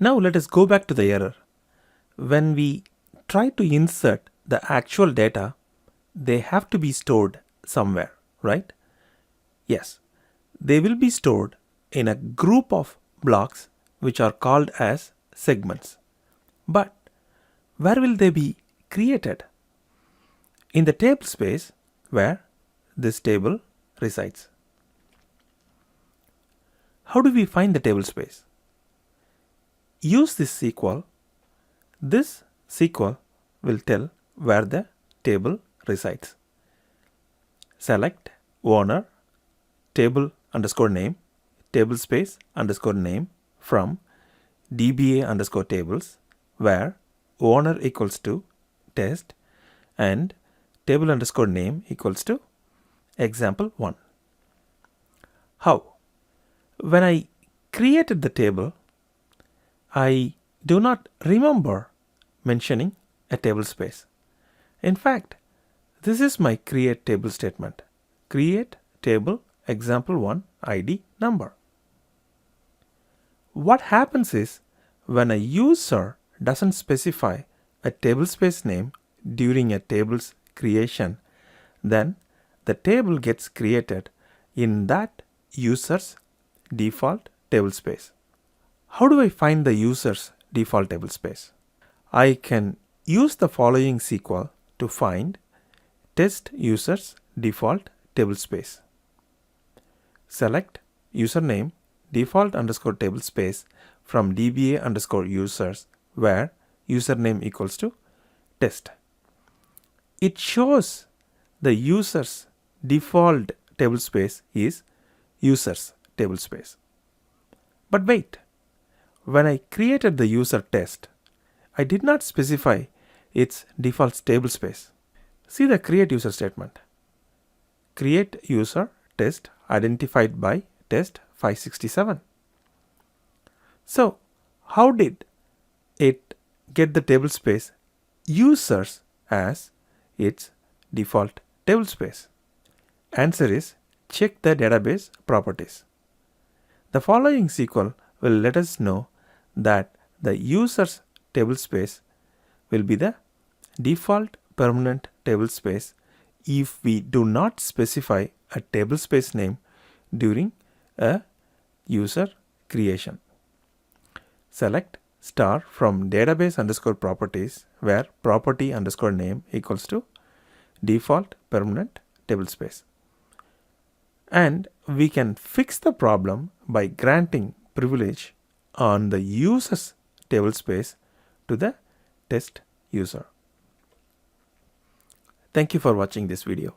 Now let us go back to the error. When we try to insert the actual data, they have to be stored somewhere, right? Yes, they will be stored in a group of blocks which are called as segments. But where will they be created? In the table space where this table resides. How do we find the table space? Use this SQL. This SQL will tell where the table resides. Select owner table underscore name tablespace underscore name from DBA underscore tables where owner equals to test and table underscore name equals to example 1. How? When I created the table, I do not remember mentioning a table space. In fact, this is my create table statement. Create table example 1 ID number. What happens is when a user doesn't specify a tablespace name during a table's creation, then the table gets created in that user's default tablespace. How do I find the user's default tablespace? I can use the following SQL to find test user's default tablespace. Select username default underscore tablespace from DBA underscore users where username equals to test. It shows the user's default tablespace is users tablespace. But wait, when I created the user test, I did not specify its default tablespace. See the create user statement. Create user test identified by test 567. So how did it get the tablespace users as its default tablespace? Answer is check the database properties. The following SQL will let us know that the user's tablespace will be the default permanent tablespace if we do not specify a tablespace name during a user creation. Select star from database underscore properties where property underscore name equals to default permanent tablespace. And we can fix the problem by granting privilege on the user's tablespace to the test user. Thank you for watching this video.